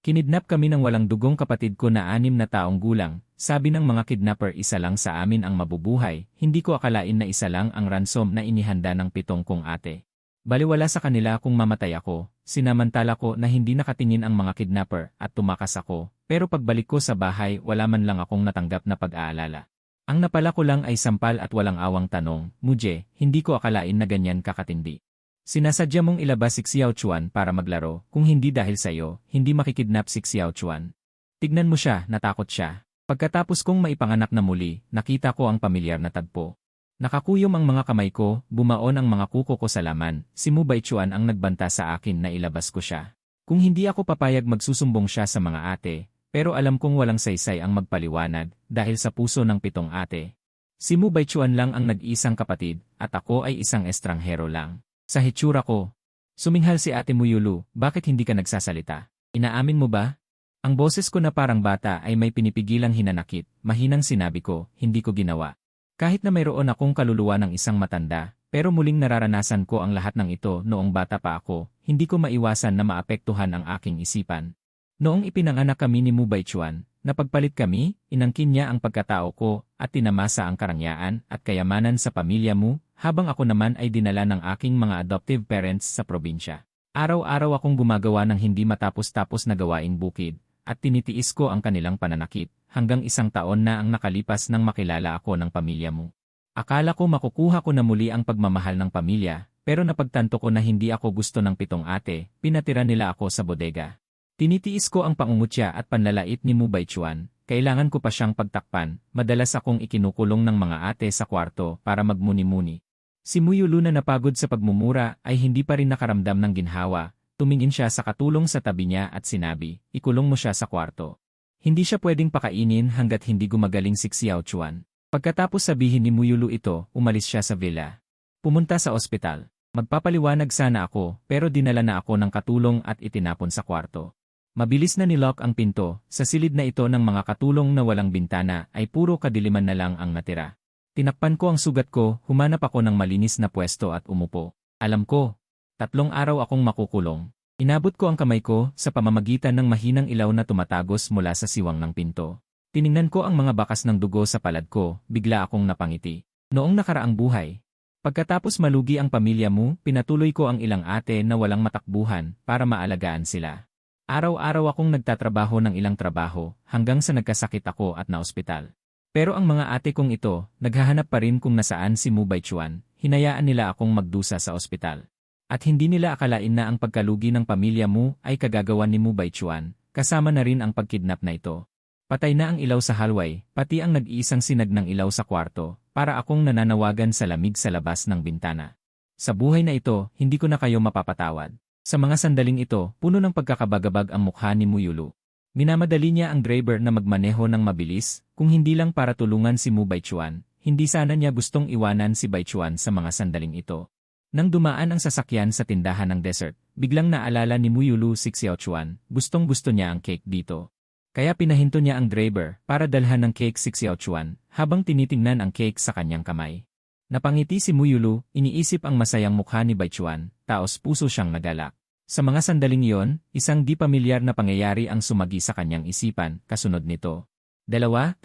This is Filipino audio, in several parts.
Kinidnap kami ng walang dugong kapatid ko na 6 na taong gulang. Sabi ng mga kidnapper isa lang sa amin ang mabubuhay. Hindi ko akalain na isa lang ang ransom na inihanda ng 7 kong ate. Baliwala sa kanila kung mamatay ako. Sinamantala ko na hindi nakatingin ang mga kidnapper at tumakas ako. Pero pagbalik ko sa bahay wala man lang akong natanggap na pag-aalala. Ang napala ko lang ay sampal at walang awang tanong, Muje, hindi ko akalain na ganyan kakatindi. Sinasadya mong ilabas si Xiao Chuan para maglaro, kung hindi dahil sa'yo, hindi makikidnap si Xiao Chuan. Tignan mo siya, natakot siya. Pagkatapos kong maipanganak na muli, nakita ko ang pamilyar na tagpo. Nakakuyom ang mga kamay ko, bumaon ang mga kuko ko sa laman, si Mu Baichuan ang nagbanta sa akin na ilabas ko siya. Kung hindi ako papayag magsusumbong siya sa mga ate, pero alam kong walang saysay ang magpaliwanag dahil sa puso ng 7 ate. Si Mu Baichuan lang ang nag-iisang kapatid at ako ay isang estranghero lang. Sa hitsura ko, suminghal si Ate Muyulu, bakit hindi ka nagsasalita? Inaamin mo ba? Ang boses ko na parang bata ay may pinipigilang hinanakit, mahinang sinabi ko, hindi ko ginawa. Kahit na mayroon akong kaluluwa ng isang matanda, pero muling nararanasan ko ang lahat ng ito noong bata pa ako, hindi ko maiwasan na maapektuhan ang aking isipan. Noong ipinanganak kami ni Mu Baichuan, napagpalit kami, inangkin niya ang pagkatao ko at tinamasa ang karangyaan at kayamanan sa pamilya mo, habang ako naman ay dinala ng aking mga adoptive parents sa probinsya. Araw-araw akong gumagawa ng hindi matapos-tapos na gawaing bukid, at tinitiis ko ang kanilang pananakit, hanggang 1 taon na ang nakalipas nang makilala ako ng pamilya mo. Akala ko makukuha ko na muli ang pagmamahal ng pamilya, pero napagtanto ko na hindi ako gusto ng 7 ate, pinatira nila ako sa bodega. Tinitiis ko ang pangungutya at panlalait ni Mu Baichuan, kailangan ko pa siyang pagtakpan, madalas akong ikinukulong ng mga ate sa kwarto para magmuni-muni. Si Muyulu na napagod sa pagmumura ay hindi pa rin nakaramdam ng ginhawa, tumingin siya sa katulong sa tabi niya at sinabi, ikulong mo siya sa kwarto. Hindi siya pwedeng pakainin hanggat hindi gumagaling si Xiao Chuan. Pagkatapos sabihin ni Muyulu ito, umalis siya sa villa. Pumunta sa ospital. Magpapaliwanag sana ako, pero dinala na ako ng katulong at itinapon sa kwarto. Mabilis na nilock ang pinto, sa silid na ito ng mga katulong na walang bintana ay puro kadiliman na lang ang natira. Tinakpan ko ang sugat ko, humanap ako ng malinis na pwesto at umupo. Alam ko, 3 araw akong makukulong. Inabot ko ang kamay ko sa pamamagitan ng mahinang ilaw na tumatagos mula sa siwang ng pinto. Tiningnan ko ang mga bakas ng dugo sa palad ko, bigla akong napangiti. Noong nakaraang buhay, pagkatapos malugi ang pamilya mo, pinatuloy ko ang ilang ate na walang matakbuhan para maalagaan sila. Araw-araw akong nagtatrabaho ng ilang trabaho hanggang sa nagkasakit ako at naospital. Pero ang mga ate kong ito, naghahanap pa rin kung nasaan si Mu Baichuan, hinayaan nila akong magdusa sa ospital. At hindi nila akalain na ang pagkalugi ng pamilya mo ay kagagawan ni Mu Baichuan, kasama na rin ang pagkidnap na ito. Patay na ang ilaw sa hallway, pati ang nag-iisang sinag ng ilaw sa kwarto, para akong nananawagan sa lamig sa labas ng bintana. Sa buhay na ito, hindi ko na kayo mapapatawad. Sa mga sandaling ito, puno ng pagkakabagabag ang mukha ni Muyulu. Minamadali niya ang driver na magmaneho ng mabilis, kung hindi lang para tulungan si Mu Baichuan, hindi sana niya gustong iwanan si Baichuan sa mga sandaling ito. Nang dumaan ang sasakyan sa tindahan ng dessert, biglang naalala ni Muyulu si Xiao Chuan, gustong-gusto niya ang cake dito. Kaya pinahinto niya ang driver para dalhan ng cake si Xiao Chuan, habang tinitingnan ang cake sa kanyang kamay. Napangiti si Muyulu, iniisip ang masayang mukha ni Baichuan, taos puso siyang nagalak. Sa mga sandaling iyon, isang di pamilyar na pangyayari ang sumagi sa kanyang isipan, kasunod nito. 2, 3,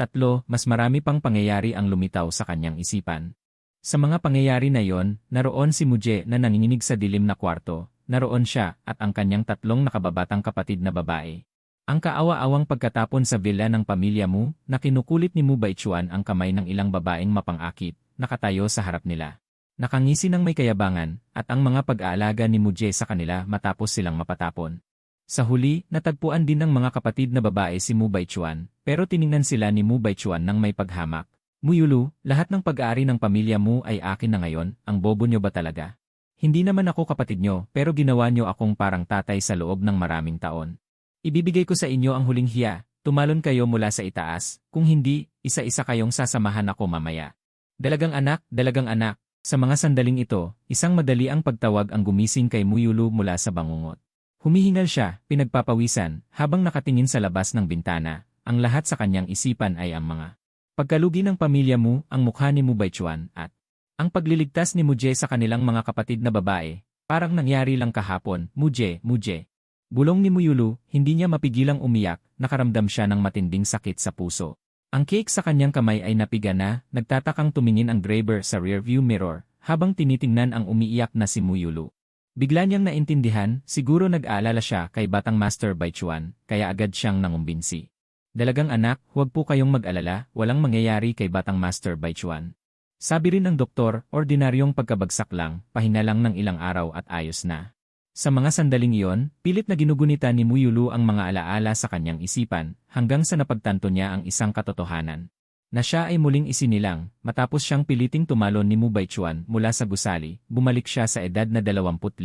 mas marami pang pangyayari ang lumitaw sa kanyang isipan. Sa mga pangyayari na iyon, naroon si Muje na nanginginig sa dilim na kwarto, naroon siya at ang kanyang 3 nakababatang kapatid na babae. Ang kaawa-awang pagkatapon sa villa ng pamilya mo, na kinukulit ni Mu Baichuan ang kamay ng ilang babaeng mapang-akit, nakatayo sa harap nila. Nakangisi ng may kayabangan, at ang mga pag-aalaga ni Muje sa kanila matapos silang mapatapon. Sa huli, natagpuan din ng mga kapatid na babae si Mu Baichuan, pero tiningnan sila ni Mu Baichuan ng may paghamak. Muyulu, lahat ng pag-aari ng pamilya mo ay akin na ngayon, ang bobo nyo ba talaga? Hindi naman ako kapatid nyo, pero ginawa nyo akong parang tatay sa loob ng maraming taon. Ibibigay ko sa inyo ang huling hiya, tumalon kayo mula sa itaas, kung hindi, isa-isa kayong sasamahan ako mamaya. Dalagang anak, dalagang anak. Sa mga sandaling ito, isang madali ang pagtawag ang gumising kay Muyulu mula sa bangungot. Humihingal siya, pinagpapawisan, habang nakatingin sa labas ng bintana, ang lahat sa kanyang isipan ay ang mga pagkalugi ng pamilya mo, ang mukha ni Mu Baichuan, at ang pagliligtas ni Muje sa kanilang mga kapatid na babae, parang nangyari lang kahapon, Muje, Muje. Bulong ni Muyulu, hindi niya mapigilang umiyak, nakaramdam siya ng matinding sakit sa puso. Ang cake sa kanyang kamay ay napiga na, nagtatakang tumingin ang driver sa rearview mirror, habang tinitingnan ang umiiyak na si Muyulu. Bigla niyang naintindihan, siguro nag-aalala siya kay Batang Master Baichuan, kaya agad siyang nangumbinsi. Dalagang anak, huwag po kayong mag-alala, walang mangyayari kay Batang Master Baichuan. Sabi rin ng doktor, ordinaryong pagkabagsak lang, pahinga lang ng ilang araw at ayos na. Sa mga sandaling iyon, pilit na ginugunita ni Muyulu ang mga alaala sa kanyang isipan, hanggang sa napagtanto niya ang isang katotohanan. Na siya ay muling isinilang, matapos siyang piliting tumalon ni Mu Baichuan mula sa gusali, bumalik siya sa edad na 25.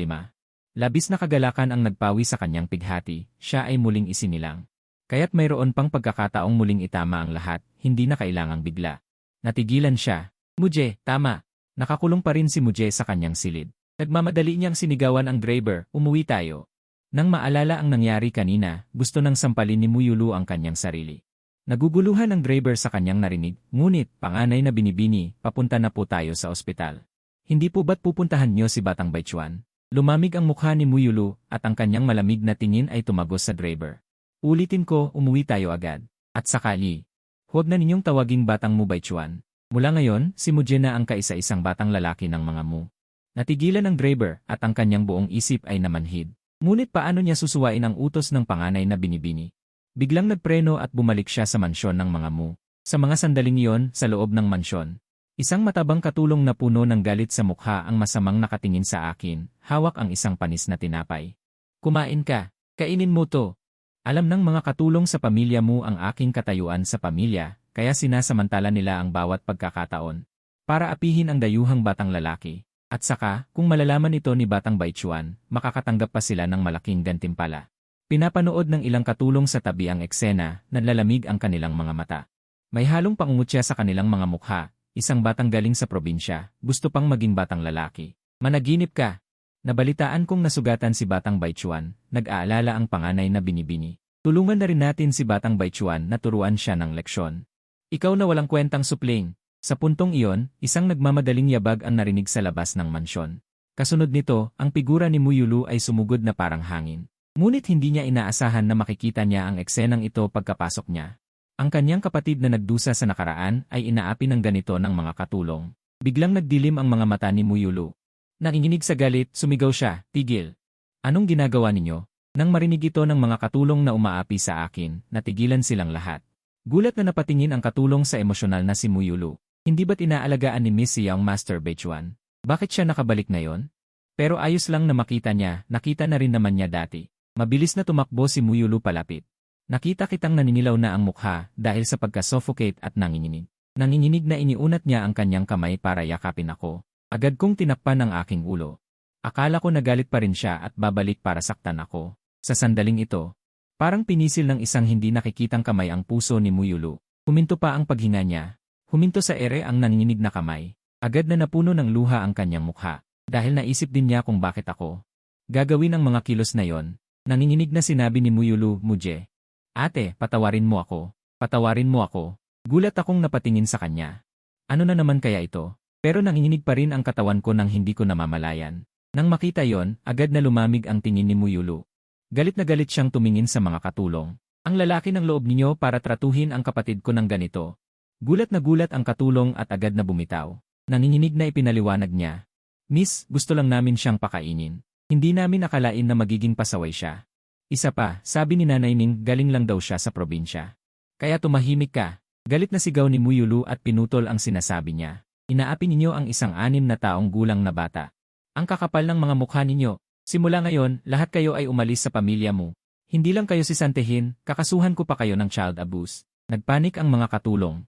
Labis na kagalakan ang nagpawi sa kanyang pighati, siya ay muling isinilang. Kaya't mayroon pang pagkakataong muling itama ang lahat, hindi na kailangang bigla. Natigilan siya. Muje, tama. Nakakulong pa rin si Muje sa kanyang silid. Nagmamadali niyang sinigawan ang driver, umuwi tayo. Nang maalala ang nangyari kanina, gusto nang sampalin ni Muyulu ang kanyang sarili. Naguguluhan ang driver sa kanyang narinig, ngunit, panganay na binibini, papunta na po tayo sa ospital. Hindi po ba't pupuntahan niyo si Batang Baichuan? Lumamig ang mukha ni Muyulu, at ang kanyang malamig na tingin ay tumagos sa driver. Ulitin ko, umuwi tayo agad. At sakali, huwag na ninyong tawaging Batang Mu Baichuan. Mula ngayon, si Muje na ang kaisa-isang batang lalaki ng mga Mu. Natigilan ang driver, at ang kanyang buong isip ay namanhid. Ngunit paano niya susuwain ang utos ng panganay na binibini? Biglang nagpreno at bumalik siya sa mansyon ng mga Mu. Sa mga sandaling iyon, sa loob ng mansyon, isang matabang katulong na puno ng galit sa mukha ang masamang nakatingin sa akin, hawak ang isang panis na tinapay. Kumain ka, kainin mo to. Alam ng mga katulong sa pamilya mo ang aking katayuan sa pamilya, kaya sinasamantala nila ang bawat pagkakataon para apihin ang dayuhang batang lalaki. At saka, kung malalaman ito ni Batang Baichuan, makakatanggap pa sila ng malaking gantimpala. Pinapanood ng ilang katulong sa tabi ang eksena, nanlalamig ang kanilang mga mata. May halong pangungutya sa kanilang mga mukha, isang batang galing sa probinsya, gusto pang maging batang lalaki. Managinip ka! Nabalitaan kong nasugatan si Batang Baichuan, nag-aalala ang panganay na binibini. Tulungan na rin natin si Batang Baichuan na turuan siya ng leksyon. Ikaw na walang kwentang supling. Sa puntong iyon, isang nagmamadaling yabag ang narinig sa labas ng mansyon. Kasunod nito, ang figura ni Muyulu ay sumugod na parang hangin. Ngunit hindi niya inaasahan na makikita niya ang eksenang ito pagkapasok niya. Ang kanyang kapatid na nagdusa sa nakaraan ay inaapi ng ganito ng mga katulong. Biglang nagdilim ang mga mata ni Muyulu. Nanginginig sa galit, sumigaw siya, tigil. Anong ginagawa ninyo? Nang marinig ito ng mga katulong na umaapi sa akin, natigilan silang lahat. Gulat na napatingin ang katulong sa emosyonal na si Muyulu. Hindi ba't inaalagaan ni Miss Young Master Baichuan? Bakit siya nakabalik ngayon? Pero ayos lang na makita niya, nakita na rin naman niya dati. Mabilis na tumakbo si Muyulu palapit. Nakita kitang naninilaw na ang mukha dahil sa pagka-suffocate at nanginginig. Nanginginig na iniunat niya ang kanyang kamay para yakapin ako. Agad kong tinakpan ang aking ulo. Akala ko nagalit pa rin siya at babalik para saktan ako. Sa sandaling ito, parang pinisil ng isang hindi nakikitang kamay ang puso ni Muyulu. Huminto pa ang paghinga niya. Huminto sa ere ang nanginginig na kamay. Agad na napuno ng luha ang kanyang mukha. Dahil naisip din niya kung bakit ako gagawin ang mga kilos na yon. Nanginginig na sinabi ni Muyulu, Muje. Ate, patawarin mo ako. Patawarin mo ako. Gulat akong napatingin sa kanya. Ano na naman kaya ito? Pero nanginginig pa rin ang katawan ko nang hindi ko namamalayan. Nang makita yon, agad na lumamig ang tingin ni Muyulu. Galit na galit siyang tumingin sa mga katulong. Ang lalaki ng loob ninyo para tratuhin ang kapatid ko ng ganito. Gulat na gulat ang katulong at agad na bumitaw. Nanginginig na ipinaliwanag niya. Miss, gusto lang namin siyang pakainin. Hindi namin akalain na magiging pasaway siya. Isa pa, sabi ni Nanay Ning galing lang daw siya sa probinsya. Kaya tumahimik ka. Galit na sigaw ni Muyulu at pinutol ang sinasabi niya. Inaapi ninyo ang isang 6 na taong gulang na bata. Ang kakapal ng mga mukha ninyo. Simula ngayon, lahat kayo ay umalis sa pamilya mo. Hindi lang kayo sisantehin, kakasuhan ko pa kayo ng child abuse. Nagpanik ang mga katulong.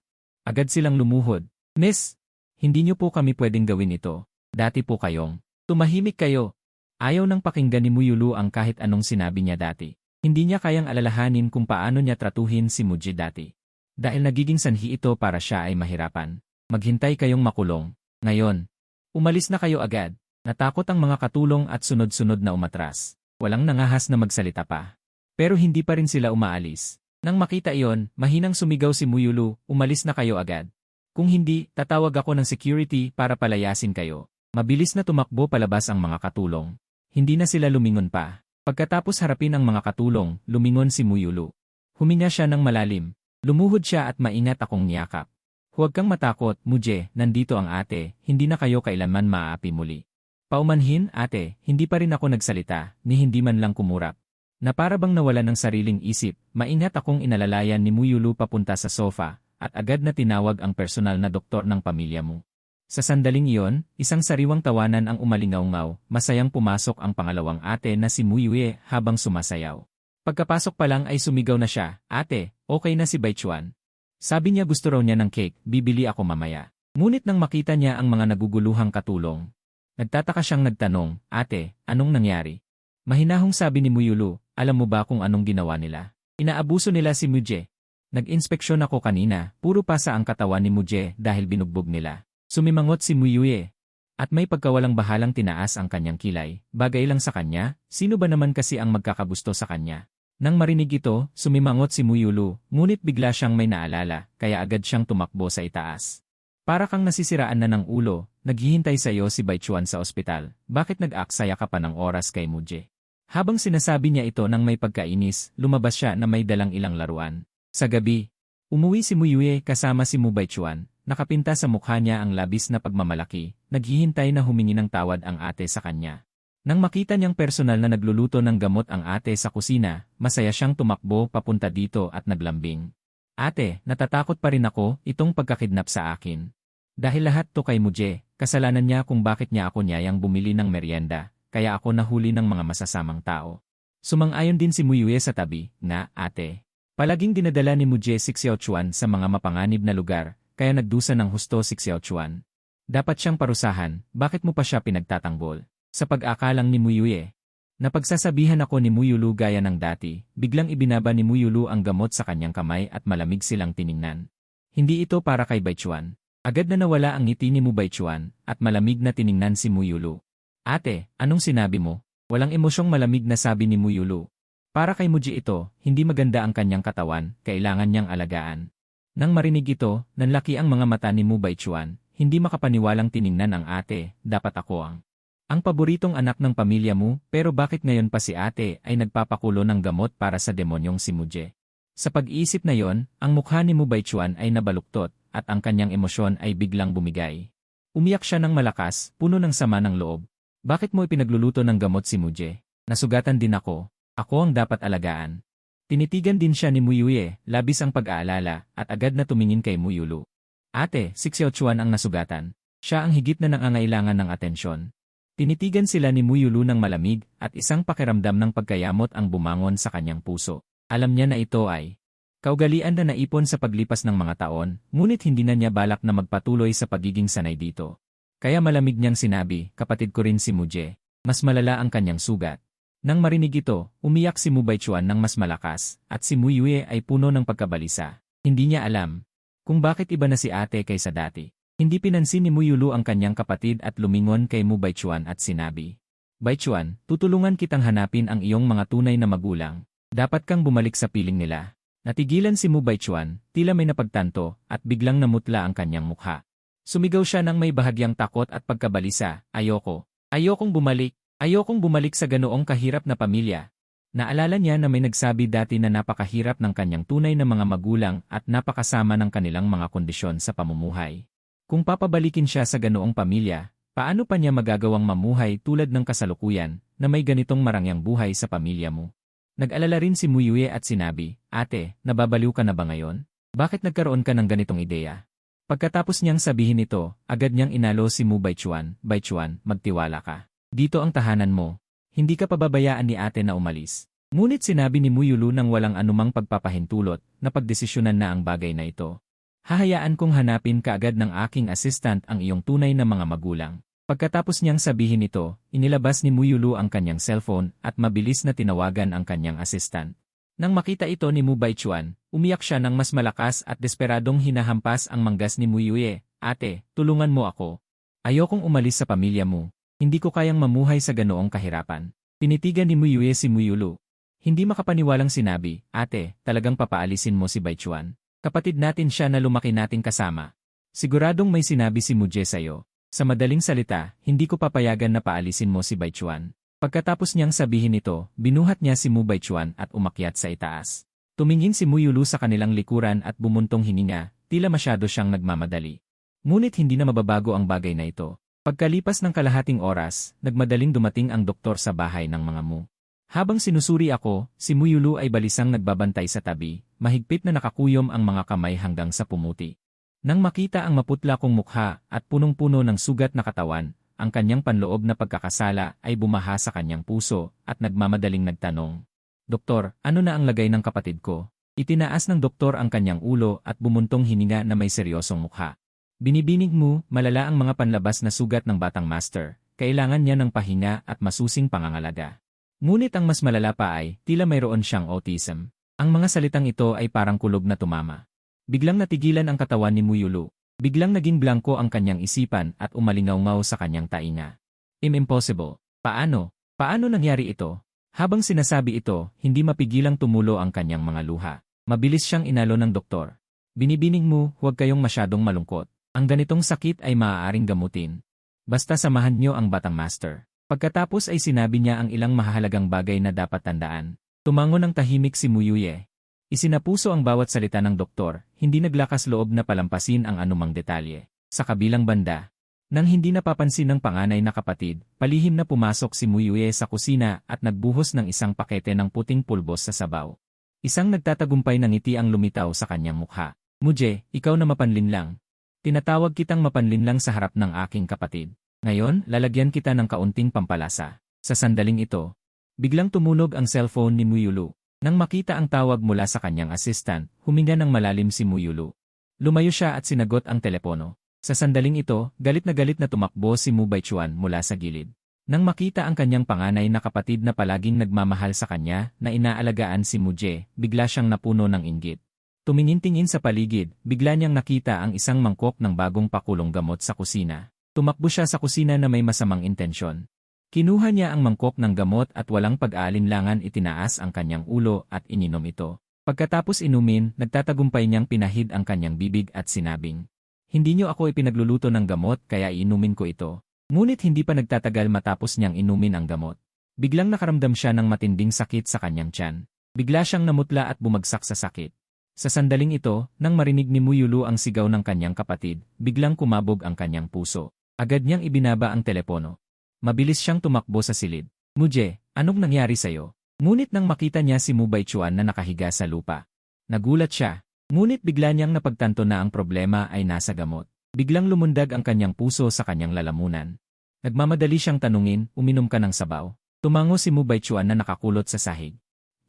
Agad silang lumuhod. Miss, hindi niyo po kami pwedeng gawin ito. Dati po kayong. Tumahimik kayo. Ayaw nang pakinggan ni Muyulu ang kahit anong sinabi niya dati. Hindi niya kayang alalahanin kung paano niya tratuhin si Muje dati. Dahil nagiging sanhi ito para siya ay mahirapan. Maghintay kayong makulong. Ngayon, umalis na kayo agad. Natakot ang mga katulong at sunod-sunod na umatras. Walang nangahas na magsalita pa. Pero hindi pa rin sila umaalis. Nang makita iyon, mahinang sumigaw si Muyulu, umalis na kayo agad. Kung hindi, tatawag ako ng security para palayasin kayo. Mabilis na tumakbo palabas ang mga katulong. Hindi na sila lumingon pa. Pagkatapos harapin ang mga katulong, lumingon si Muyulu. Huminga siya ng malalim. Lumuhod siya at maingat akong niyakap. Huwag kang matakot, Muje, nandito ang ate, hindi na kayo kailanman maaapi muli. Paumanhin, ate, hindi pa rin ako nagsalita, ni hindi man lang kumurap. Na para bang nawala ng sariling isip, maingat akong inalalayan ni Muyulu papunta sa sofa, at agad na tinawag ang personal na doktor ng pamilya mo. Sa sandaling iyon, isang sariwang tawanan ang umalingaw-ngaw, masayang pumasok ang pangalawang ate na si Muyue habang sumasayaw. Pagkapasok pa lang ay sumigaw na siya, ate, okay na si Baichuan. Sabi niya gusto raw niya ng cake, bibili ako mamaya. Ngunit nang makita niya ang mga naguguluhang katulong, nagtataka siyang nagtanong, ate, anong nangyari? Mahinahong sabi ni Muyulu, alam mo ba kung anong ginawa nila? Inaabuso nila si Muje. Nag-inspeksyon ako kanina, puro pasa ang katawan ni Muje dahil binugbog nila. Sumimangot si Muyue. At may pagkawalang bahalang tinaas ang kanyang kilay, bagay lang sa kanya, sino ba naman kasi ang magkakagusto sa kanya? Nang marinig ito, sumimangot si Muyulu, ngunit bigla siyang may naalala, kaya agad siyang tumakbo sa itaas. Para kang nasisiraan na ng ulo, naghihintay sa iyo si Baichuan sa ospital, bakit nag-aksaya ka pa ng oras kay Muje? Habang sinasabi niya ito nang may pagkainis, lumabas siya na may dalang ilang laruan. Sa gabi, umuwi si Muyue kasama si Mu Baichuan, nakapinta sa mukha niya ang labis na pagmamalaki, naghihintay na humingi ng tawad ang ate sa kanya. Nang makita niyang personal na nagluluto ng gamot ang ate sa kusina, masaya siyang tumakbo papunta dito at naglambing. Ate, natatakot pa rin ako itong pagkakidnap sa akin. Dahil lahat to kay Muje, kasalanan niya kung bakit niya ako niyayang bumili ng merienda, kaya ako nahuli ng mga masasamang tao. Sumang-ayon din si Muyue sa tabi, na, ate. Palaging dinadala ni Muje si Xiaochuan sa mga mapanganib na lugar, kaya nagdusa ng husto si Xiaochuan. Dapat siyang parusahan, bakit mo pa siya pinagtatanggol? Sa pag-akalang ni Muyue. Napagsasabihan ako ni Muyulu gaya ng dati, biglang ibinaba ni Muyulu ang gamot sa kanyang kamay at malamig silang tiningnan. Hindi ito para kay Baichuan. Agad na nawala ang ngiti ni Mu Baichuan, at malamig na tiningnan si Muyulu. Ate, anong sinabi mo? Walang emosyong malamig na sabi ni Muyulu. Para kay Muji ito, hindi maganda ang kanyang katawan, kailangan niyang alagaan. Nang marinig ito, nanlaki ang mga mata ni Mu Baichuan, hindi makapaniwalang tiningnan ang ate, dapat ako ang paboritong anak ng pamilya mo, pero bakit ngayon pa si ate ay nagpapakulo ng gamot para sa demonyong si Muje? Sa pag-iisip na yon, ang mukha ni Mu Baichuan ay nabaluktot, at ang kanyang emosyon ay biglang bumigay. Umiyak siya ng malakas, puno ng sama ng loob. Bakit mo ipinagluluto ng gamot si Muje? Nasugatan din ako. Ako ang dapat alagaan. Tinitigan din siya ni Muyue, labis ang pag-aalala, at agad na tumingin kay Muyulu. Ate, si Xiaochuan ang nasugatan. Siya ang higit na nangangailangan ng atensyon. Tinitigan sila ni Muyulu ng malamig, at isang pakiramdam ng pagkayamot ang bumangon sa kanyang puso. Alam niya na ito ay kaugalian na naipon sa paglipas ng mga taon, ngunit hindi na niya balak na magpatuloy sa pagiging sanay dito. Kaya malamig niyang sinabi, kapatid ko rin si Muje. Mas malala ang kanyang sugat. Nang marinig ito, umiyak si Mu Baichuan ng mas malakas, at si Muyue ay puno ng pagkabalisa. Hindi niya alam kung bakit iba na si ate kaysa dati. Hindi pinansin ni Muyulu ang kanyang kapatid at lumingon kay Mu Baichuan at sinabi, Baichuan, tutulungan kitang hanapin ang iyong mga tunay na magulang. Dapat kang bumalik sa piling nila. Natigilan si Mu Baichuan, tila may napagtanto, at biglang namutla ang kanyang mukha. Sumigaw siya ng may bahagyang takot at pagkabalisa, ayoko. Ayokong bumalik. Ayokong bumalik sa ganoong kahirap na pamilya. Naalala niya na may nagsabi dati na napakahirap ng kanyang tunay na mga magulang at napakasama ng kanilang mga kondisyon sa pamumuhay. Kung papabalikin siya sa ganoong pamilya, paano pa niya magagawang mamuhay tulad ng kasalukuyan na may ganitong marangyang buhay sa pamilya mo? Nag-alala rin si Muyue at sinabi, ate, nababaliw ka na ba ngayon? Bakit nagkaroon ka ng ganitong ideya? Pagkatapos niyang sabihin ito, agad niyang inalo si Mu Baichuan, Baichuan, magtiwala ka. Dito ang tahanan mo. Hindi ka pababayaan ni ate na umalis. Ngunit sinabi ni Muyulu nang walang anumang pagpapahintulot na pagdesisyonan na ang bagay na ito. Hahayaan kong hanapin kaagad ng aking assistant ang iyong tunay na mga magulang. Pagkatapos niyang sabihin ito, inilabas ni Muyulu ang kanyang cellphone at mabilis na tinawagan ang kanyang assistant. Nang makita ito ni Mu Baichuan, umiyak siya ng mas malakas at desperadong hinahampas ang manggas ni Muyue. Ate, tulungan mo ako. Ayokong umalis sa pamilya mo. Hindi ko kayang mamuhay sa ganoong kahirapan. Tinitigan ni Muyue si Muyulu. Hindi makapaniwalang sinabi, ate, talagang papaalisin mo si Baichuan. Kapatid natin siya na lumaki nating kasama. Siguradong may sinabi si Muje sa'yo. Sa madaling salita, hindi ko papayagan na paalisin mo si Baichuan. Pagkatapos niyang sabihin ito, binuhat niya si Mu Baichuan at umakyat sa itaas. Tumingin si Mu Yulu sa kanilang likuran at bumuntong hininga, tila masyado siyang nagmamadali. Ngunit hindi na mababago ang bagay na ito. Pagkalipas ng kalahating oras, nagmadaling dumating ang doktor sa bahay ng mga Mu. Habang sinusuri ako, si Mu Yulu ay balisang nagbabantay sa tabi, mahigpit na nakakuyom ang mga kamay hanggang sa pumuti. Nang makita ang maputla kong mukha at punong-puno ng sugat na katawan, ang kanyang panloob na pagkakasala ay bumaha sa kanyang puso at nagmamadaling nagtanong, "Doktor, ano na ang lagay ng kapatid ko?" Itinaas ng doktor ang kanyang ulo at bumuntong hininga na may seryosong mukha. "Binibining mo, malala ang mga panlabas na sugat ng batang master. Kailangan niya ng pahinga at masusing pangangalaga." Ngunit ang mas malala pa ay, tila mayroon siyang autism. Ang mga salitang ito ay parang kulog na tumama. Biglang natigilan ang katawan ni Mu Yulu. Biglang naging blanko ang kanyang isipan at umalingaw-ngaw sa kanyang tainga. Impossible. Paano? Paano nangyari ito? Habang sinasabi ito, hindi mapigilang tumulo ang kanyang mga luha. Mabilis siyang inalo ng doktor. "Binibining mo, huwag kayong masyadong malungkot. Ang ganitong sakit ay maaaring gamutin. Basta samahan niyo ang batang master." Pagkatapos ay sinabi niya ang ilang mahalagang bagay na dapat tandaan. Tumango ng tahimik si Mu Yuye. Isinapuso ang bawat salita ng doktor, hindi naglakas loob na palampasin ang anumang detalye. Sa kabilang banda, nang hindi napapansin ng panganay na kapatid, palihim na pumasok si Mu Yue sa kusina at nagbuhos ng isang pakete ng puting pulbos sa sabaw. Isang nagtatagumpay na ngiti ang lumitaw sa kanyang mukha. "Muje, ikaw na mapanlinlang. Tinatawag kitang mapanlinlang sa harap ng aking kapatid. Ngayon, lalagyan kita ng kaunting pampalasa." Sa sandaling ito, biglang tumunog ang cellphone ni Mu Yulu. Nang makita ang tawag mula sa kanyang assistant, huminga ng malalim si Mu Yulu. Lumayo siya at sinagot ang telepono. Sa sandaling ito, galit na tumakbo si Mu Baichuan mula sa gilid. Nang makita ang kanyang panganay na kapatid na palaging nagmamahal sa kanya na inaalagaan si Mu Je, bigla siyang napuno ng inggit. Tumingin-tingin sa paligid, bigla niyang nakita ang isang mangkok ng bagong pakulong gamot sa kusina. Tumakbo siya sa kusina na may masamang intensyon. Kinuha niya ang mangkok ng gamot at walang pag-aalinlangan itinaas ang kanyang ulo at ininom ito. Pagkatapos inumin, nagtatagumpay niyang pinahid ang kanyang bibig at sinabing, "Hindi niyo ako ipinagluluto ng gamot kaya inumin ko ito." Ngunit hindi pa nagtatagal matapos niyang inumin ang gamot. Biglang nakaramdam siya ng matinding sakit sa kanyang tiyan. Bigla siyang namutla at bumagsak sa sakit. Sa sandaling ito, nang marinig ni Mu Yulu ang sigaw ng kanyang kapatid, biglang kumabog ang kanyang puso. Agad niyang ibinaba ang telepono. Mabilis siyang tumakbo sa silid. "Muje, anong nangyari sa'yo?" Ngunit nang makita niya si Mu Baichuan na nakahiga sa lupa, nagulat siya. Ngunit bigla niyang napagtanto na ang problema ay nasa gamot. Biglang lumundag ang kanyang puso sa kanyang lalamunan. Nagmamadali siyang tanungin, "Uminom ka ng sabaw?" Tumango si Mu Baichuan na nakakulot sa sahig.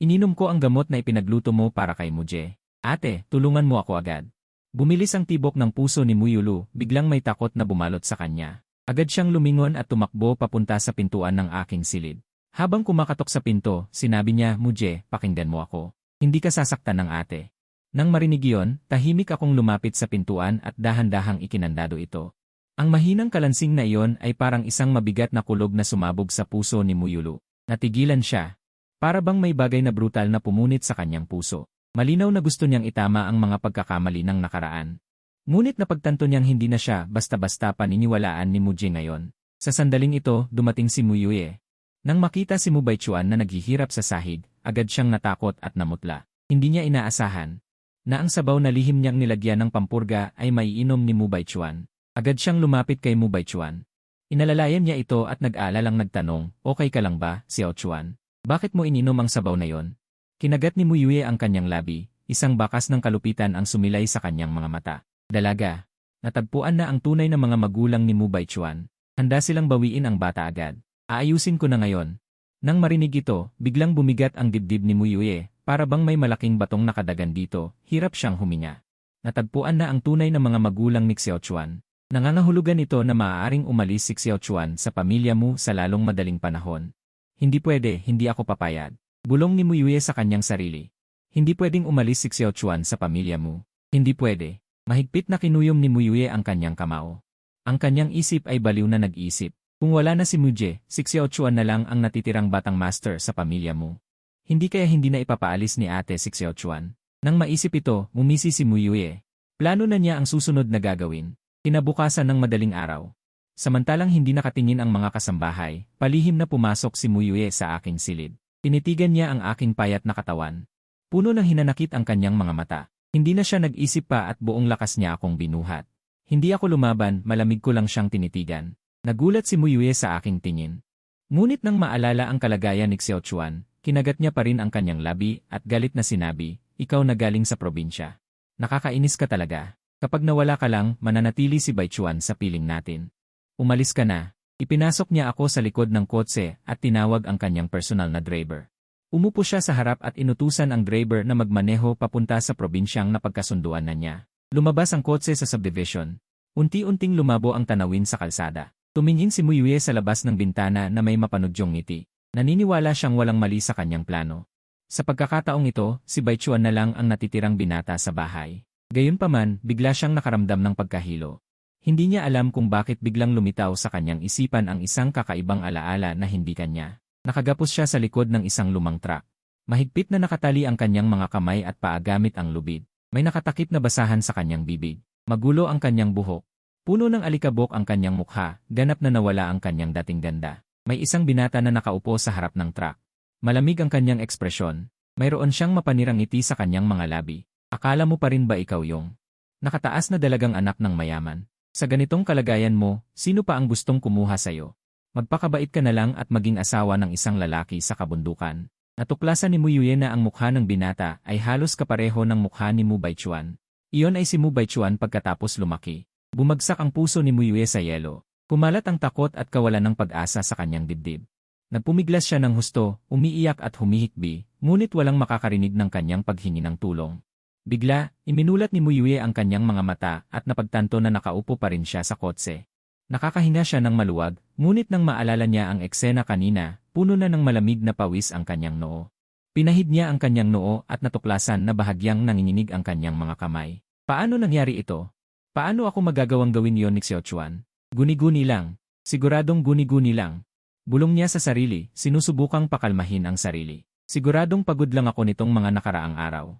"Ininom ko ang gamot na ipinagluto mo para kay Muje. Ate, tulungan mo ako agad." Bumilis ang tibok ng puso ni Mu Yulu, biglang may takot na bumalot sa kanya. Agad siyang lumingon at tumakbo papunta sa pintuan ng aking silid. Habang kumakatok sa pinto, sinabi niya, "Muje, pakinggan mo ako. Hindi ka sasaktan ng ate." Nang marinig iyon, tahimik akong lumapit sa pintuan at dahan-dahang ikinandado ito. Ang mahinang kalansing na iyon ay parang isang mabigat na kulog na sumabog sa puso ni Mu Yulu. Natigilan siya. Para bang may bagay na brutal na pumunit sa kanyang puso. Malinaw na gusto niyang itama ang mga pagkakamali ng nakaraan. Ngunit napagtanto niyang hindi na siya basta-basta paniniwalaan ni Muje ngayon. Sa sandaling ito, dumating si Mu Yue. Nang makita si Mu Baichuan na naghihirap sa sahig, agad siyang natakot at namutla. Hindi niya inaasahan na ang sabaw na lihim niyang nilagyan ng pampurga ay maiinom ni Mu Baichuan. Agad siyang lumapit kay Mu Baichuan. Inalalayan niya ito at nag-aalalang nagtanong, "Okay ka lang ba, Xiao Chuan? Bakit mo ininom ang sabaw na yon?" Kinagat ni Mu Yue ang kanyang labi, isang bakas ng kalupitan ang sumilay sa kanyang mga mata. "Dalaga." Natagpuan na ang tunay na mga magulang ni Mu Baichuan. Handa silang bawiin ang bata agad. "Aayusin ko na ngayon." Nang marinig ito, biglang bumigat ang dibdib ni Mu Yue, para bang may malaking batong nakadagan dito, hirap siyang huminga. Natagpuan na ang tunay na mga magulang ni Xiao Chuan. Nangangahulugan ito na maaaring umalis si Xiao Chuan sa pamilya mo sa lalong madaling panahon. "Hindi pwede, hindi ako papayag." Bulong ni Mu Yue sa kanyang sarili. "Hindi pwedeng umalis si Xiao Chuan sa pamilya mo. Hindi pwede." Mahigpit na kinuyom ni Mu Yue ang kanyang kamao. Ang kanyang isip ay baliw na nag-iisip. Kung wala na si Muje, si Xiao Chuan na lang ang natitirang batang master sa pamilya mo. Hindi kaya hindi na ipapaalis ni ate si Xiao Chuan. Nang maisip ito, umisi si Mu Yue. Plano na niya ang susunod na gagawin. Kinabukasan ng madaling araw. Samantalang hindi nakatingin ang mga kasambahay, palihim na pumasok si Muyue sa aking silid. Tinitigan niya ang aking payat na katawan. Puno ng hinanakit ang kanyang mga mata. Hindi na siya nag-isip pa at buong lakas niya akong binuhat. Hindi ako lumaban, malamig ko lang siyang tinitigan. Nagulat si Muyue sa aking tingin. Ngunit nang maalala ang kalagayan ni Xiao Chuan, kinagat niya pa rin ang kanyang labi at galit na sinabi, "Ikaw na galing sa probinsya. Nakakainis ka talaga. Kapag nawala ka lang, mananatili si Bai Chuan sa piling natin. Umalis ka na." Ipinasok niya ako sa likod ng kotse at tinawag ang kanyang personal na driver. Umupo siya sa harap at inutusan ang driver na magmaneho papunta sa probinsyang napagkasunduan na niya. Lumabas ang kotse sa subdivision. Unti-unting lumabo ang tanawin sa kalsada. Tumingin si Muyue sa labas ng bintana na may mapanudyong ngiti. Naniniwala siyang walang mali sa kanyang plano. Sa pagkakataong ito, si Bai Chuan na lang ang natitirang binata sa bahay. Gayunpaman, bigla siyang nakaramdam ng pagkahilo. Hindi niya alam kung bakit biglang lumitaw sa kanyang isipan ang isang kakaibang alaala na hindi kanya. Nakagapos siya sa likod ng isang lumang truck. Mahigpit na nakatali ang kanyang mga kamay at paa gamit ang lubid. May nakatakip na basahan sa kanyang bibig. Magulo ang kanyang buhok. Puno ng alikabok ang kanyang mukha, ganap na nawala ang kanyang dating ganda. May isang binata na nakaupo sa harap ng truck. Malamig ang kanyang ekspresyon. Mayroon siyang mapanirang ngiti sa kanyang mga labi. Akala mo pa rin ba ikaw yung nakataas na dalagang anak ng mayaman? Sa ganitong kalagayan mo, sino pa ang gustong kumuha sa'yo? Magpakabait ka na lang at maging asawa ng isang lalaki sa kabundukan. Natuklasan ni Muyue na ang mukha ng binata ay halos kapareho ng mukha ni Mu Baichuan. Iyon ay si Mu Baichuan pagkatapos lumaki. Bumagsak ang puso ni Muyue sa yelo. Kumalat ang takot at kawalan ng pag-asa sa kanyang dibdib. Nagpumiglas siya ng husto, umiiyak at humihikbi, ngunit walang makakarinig ng kanyang paghingi ng tulong. Bigla, iminulat ni Muyue ang kanyang mga mata at napagtanto na nakaupo pa rin siya sa kotse. Nakakahinga siya ng maluwag, ngunit nang maalala niya ang eksena kanina, puno na ng malamig na pawis ang kanyang noo. Pinahid niya ang kanyang noo at natuklasan na bahagyang nanginginig ang kanyang mga kamay. Paano nangyari ito? Paano ako magagawang gawin yon ni Xiao Chuan? Guni-guni lang. Siguradong guni-guni lang. Bulong niya sa sarili, sinusubukang pakalmahin ang sarili. Siguradong pagod lang ako nitong mga nakaraang araw.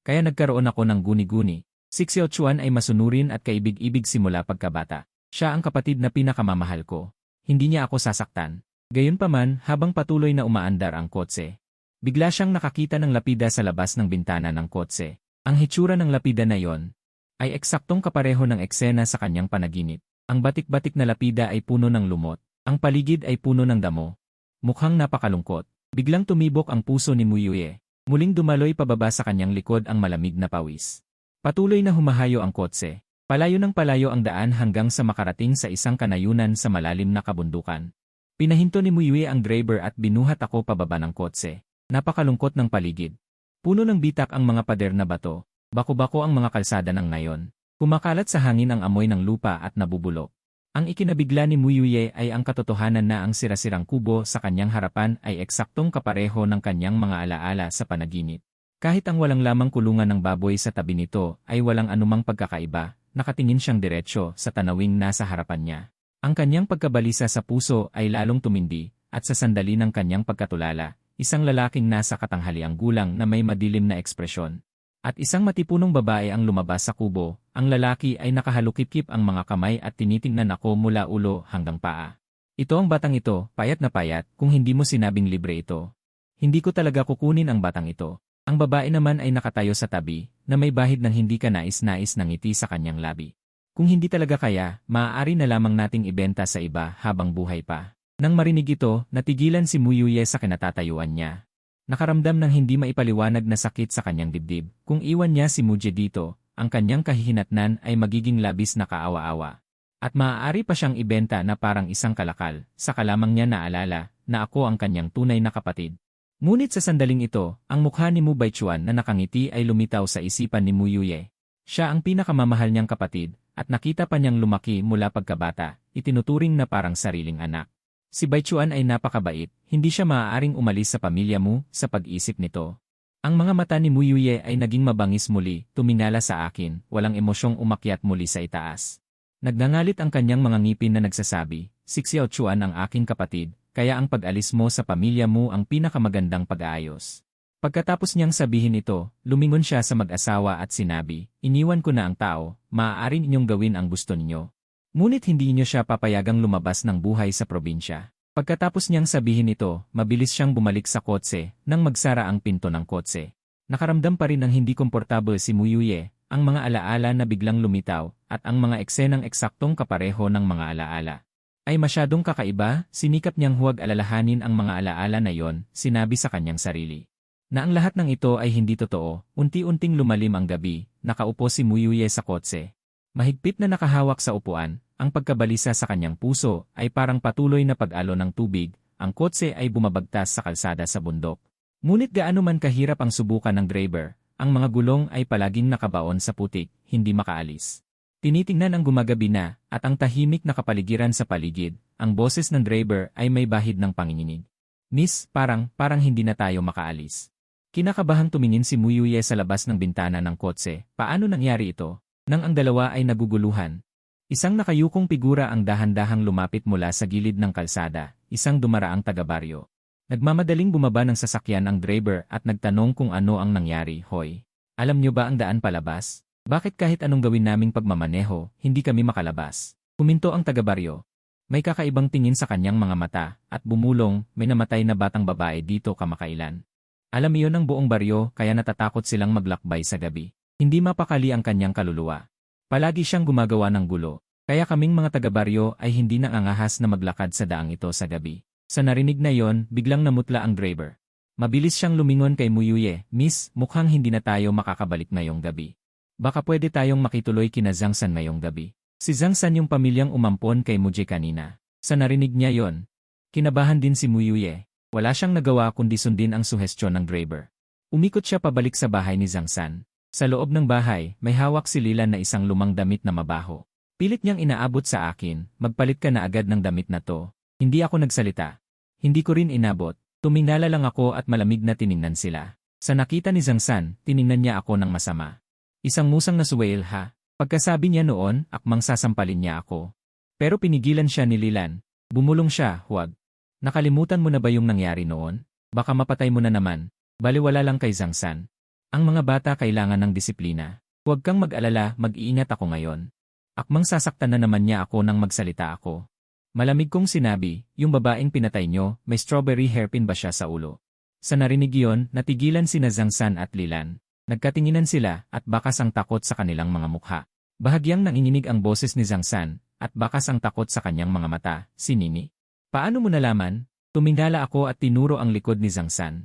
Kaya nagkaroon ako ng guni-guni. Si Xiao Chuan ay masunurin at kaibig-ibig simula pagkabata. Siya ang kapatid na pinakamamahal ko. Hindi niya ako sasaktan. Gayunpaman, habang patuloy na umaandar ang kotse, bigla siyang nakakita ng lapida sa labas ng bintana ng kotse. Ang hitsura ng lapida na yon ay eksaktong kapareho ng eksena sa kanyang panaginip. Ang batik-batik na lapida ay puno ng lumot. Ang paligid ay puno ng damo. Mukhang napakalungkot. Biglang tumibok ang puso ni Muyue. Muling dumaloy pababa sa kanyang likod ang malamig na pawis. Patuloy na humahayo ang kotse. Palayo ng palayo ang daan hanggang sa makarating sa isang kanayunan sa malalim na kabundukan. Pinahinto ni Muyue ang driver at binuhat ako pababa ng kotse. Napakalungkot ng paligid. Puno ng bitak ang mga pader na bato. Bako-bako ang mga kalsada ng ngayon. Kumakalat sa hangin ang amoy ng lupa at nabubulok. Ang ikinabigla ni Muyue ay ang katotohanan na ang sirasirang kubo sa kanyang harapan ay eksaktong kapareho ng kanyang mga alaala sa panaginip. Kahit ang walang lamang kulungan ng baboy sa tabi nito ay walang anumang pagkakaiba, nakatingin siyang diretsyo sa tanawing nasa harapan niya. Ang kanyang pagkabalisa sa puso ay lalong tumindi, at sa sandali ng kanyang pagkatulala, isang lalaking nasa katanghaliang gulang na may madilim na ekspresyon. At isang matipunong babae ang lumabas sa kubo, ang lalaki ay nakahalukip-kip ang mga kamay at tinitingnan ako mula ulo hanggang paa. Ito ang batang ito, payat na payat, kung hindi mo sinabing libre ito. Hindi ko talaga kukunin ang batang ito. Ang babae naman ay nakatayo sa tabi, na may bahid ng hindi ka nais-nais ng ngiti sa kanyang labi. Kung hindi talaga kaya, maaari na lamang nating ibenta sa iba habang buhay pa. Nang marinig ito, natigilan si Muyue sa kinatatayuan niya. Nakaramdam ng hindi maipaliwanag na sakit sa kanyang dibdib. Kung iwan niya si Mujie dito, ang kanyang kahihinatnan ay magiging labis na kaawa-awa. At maaari pa siyang ibenta na parang isang kalakal, saka lamang niya naalala na ako ang kanyang tunay na kapatid. Ngunit sa sandaling ito, ang mukha ni Mu Baichuan na nakangiti ay lumitaw sa isipan ni Muyue. Siya ang pinakamamahal niyang kapatid, at nakita pa niyang lumaki mula pagkabata, itinuturing na parang sariling anak. Si Baichuan ay napakabait, hindi siya maaaring umalis sa pamilya mo sa pag-isip nito. Ang mga mata ni Muyue ay naging mabangis muli, tumingala sa akin, walang emosyong umakyat muli sa itaas. Nagngangalit ang kanyang mga ngipin na nagsasabi, "Si Xiao Chuan ang aking kapatid, kaya ang pag-alis mo sa pamilya mo ang pinakamagandang pag-aayos." Pagkatapos niyang sabihin ito, lumingon siya sa mag-asawa at sinabi, "Iniwan ko na ang tao, maaari ninyong gawin ang gusto ninyo." Ngunit hindi niyo siya papayagang lumabas ng buhay sa probinsya. Pagkatapos niyang sabihin ito, mabilis siyang bumalik sa kotse nang magsara ang pinto ng kotse. Nakaramdam pa rin ng hindi komportable si Muyuye, ang mga alaala na biglang lumitaw, at ang mga eksenang eksaktong kapareho ng mga alaala. Ay masyadong kakaiba, sinikap niyang huwag alalahanin ang mga alaala na yon, sinabi sa kanyang sarili. Na ang lahat ng ito ay hindi totoo, unti-unting lumalim ang gabi, nakaupo si Muyuye sa kotse. Mahigpit na nakahawak sa upuan, ang pagkabalisa sa kanyang puso ay parang patuloy na pag-alo ng tubig, ang kotse ay bumabagtas sa kalsada sa bundok. Ngunit gaano man kahirap ang subukan ng driver, ang mga gulong ay palaging nakabaon sa putik, hindi makaalis. Tinitingnan ang gumagabi na, at ang tahimik na kapaligiran sa paligid, ang boses ng driver ay may bahid ng panginginig. Miss, parang hindi na tayo makaalis. Kinakabahang tumingin si Muyuye sa labas ng bintana ng kotse, paano nangyari ito? Nang ang dalawa ay naguguluhan. Isang nakayukong figura ang dahan-dahang lumapit mula sa gilid ng kalsada, isang dumaraang taga-baryo. Nagmamadaling bumaba ng sasakyan ang driver at nagtanong kung ano ang nangyari, Hoy. Alam niyo ba ang daan palabas? Bakit kahit anong gawin naming pagmamaneho, hindi kami makalabas? Huminto ang taga-baryo. May kakaibang tingin sa kanyang mga mata, at bumulong, may namatay na batang babae dito kamakailan. Alam iyon ng buong baryo kaya natatakot silang maglakbay sa gabi. Hindi mapakali ang kanyang kaluluwa. Palagi siyang gumagawa ng gulo, kaya kaming mga taga-baryo ay hindi naangahas na maglakad sa daang ito sa gabi. Sa narinig na yon, biglang namutla ang driver. Mabilis siyang lumingon kay Muyuye, Miss, mukhang hindi na tayo makakabalik ngayong gabi. Baka pwede tayong makituloy kina Zhangsan ngayong gabi. Si Zhangsan yung pamilyang umampon kay Muje kanina. Sa narinig niya yon, kinabahan din si Muyuye. Wala siyang nagawa kundi sundin ang suhestyon ng driver. Umikot siya pabalik sa bahay ni Zhangsan. Sa loob ng bahay, may hawak si Lilan na isang lumang damit na mabaho. Pilit niyang inaabot sa akin, magpalit ka na agad ng damit na to. Hindi ako nagsalita. Hindi ko rin inabot. Tumingala lang ako at malamig na tiningnan sila. Sa nakita ni Zhangsan, tiningnan niya ako ng masama. Isang musang nasuwail ha. Pagkasabi niya noon, akmang sasampalin niya ako. Pero pinigilan siya ni Lilan. Bumulong siya, huwag. Nakalimutan mo na ba yung nangyari noon? Baka mapatay mo na naman. Baliwala lang kay Zhangsan. Ang mga bata kailangan ng disiplina. Huwag kang mag-alala, mag-iingat ako ngayon. Akmang sasaktan na naman niya ako nang magsalita ako. Malamig kong sinabi, yung babaeng pinatay nyo, may strawberry hairpin ba siya sa ulo? Sa narinig iyon, natigilan sina Zhangsan at Lilan. Nagkatinginan sila at bakas ang takot sa kanilang mga mukha. Bahagyang nanginginig ang boses ni Zhangsan at bakas ang takot sa kanyang mga mata, si Nini. Paano mo nalaman? Tumingala ako at tinuro ang likod ni Zhangsan.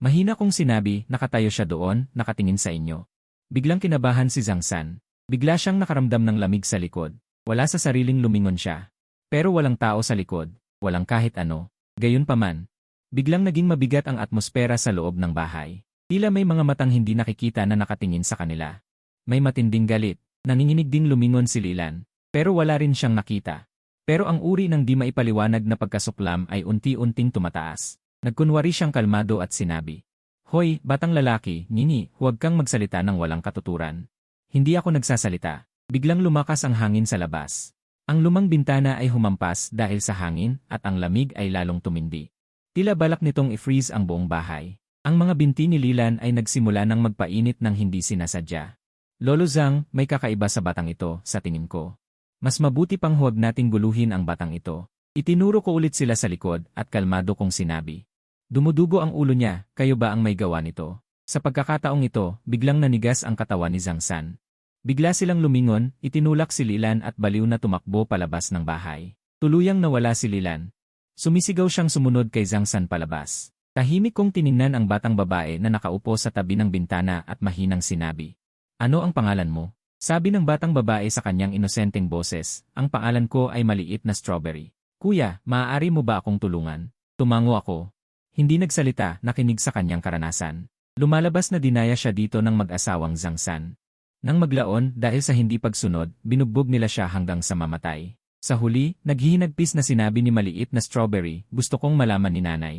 Mahina kong sinabi, nakatayo siya doon, nakatingin sa inyo. Biglang kinabahan si Zhangsan. Bigla siyang nakaramdam ng lamig sa likod. Wala sa sariling lumingon siya. Pero walang tao sa likod, walang kahit ano. Gayunpaman, biglang naging mabigat ang atmosfera sa loob ng bahay. Tila may mga matang hindi nakikita na nakatingin sa kanila. May matinding galit, nanginginig ding lumingon si Lilan, pero wala rin siyang nakita. Pero ang uri ng di maipaliwanag na pagkasuklam ay unti-unting tumataas. Nagkunwari siyang kalmado at sinabi, Hoy, batang lalaki, Nini, huwag kang magsalita ng walang katuturan. Hindi ako nagsasalita. Biglang lumakas ang hangin sa labas. Ang lumang bintana ay humampas dahil sa hangin at ang lamig ay lalong tumindi. Tila balak nitong i-freeze ang buong bahay. Ang mga binti ni Lilan ay nagsimula ng magpainit ng hindi sinasadya. Lolo Zhang, may kakaiba sa batang ito, sa tingin ko. Mas mabuti pang huwag nating guluhin ang batang ito. Itinuro ko ulit sila sa likod at kalmado kong sinabi. Dumudugo ang ulo niya, kayo ba ang may gawa nito? Sa pagkakataong ito, biglang nanigas ang katawan ni Zhangsan. Bigla silang lumingon, itinulak si Lilan at baliw na tumakbo palabas ng bahay. Tuluyang nawala si Lilan. Sumisigaw siyang sumunod kay Zhangsan palabas. Tahimik kong tiningnan ang batang babae na nakaupo sa tabi ng bintana at mahinang sinabi. Ano ang pangalan mo? Sabi ng batang babae sa kanyang inosenteng boses, ang pangalan ko ay maliit na Strawberry. Kuya, maaari mo ba akong tulungan? Tumango ako. Hindi nagsalita, nakinig sa kanyang karanasan. Lumalabas na dinaya siya dito ng mag-asawang Zhangsan. Nang maglaon, dahil sa hindi pagsunod, binugbog nila siya hanggang sa mamatay. Sa huli, naghihinagpis na sinabi ni maliit na Strawberry, gusto kong malaman ni nanay.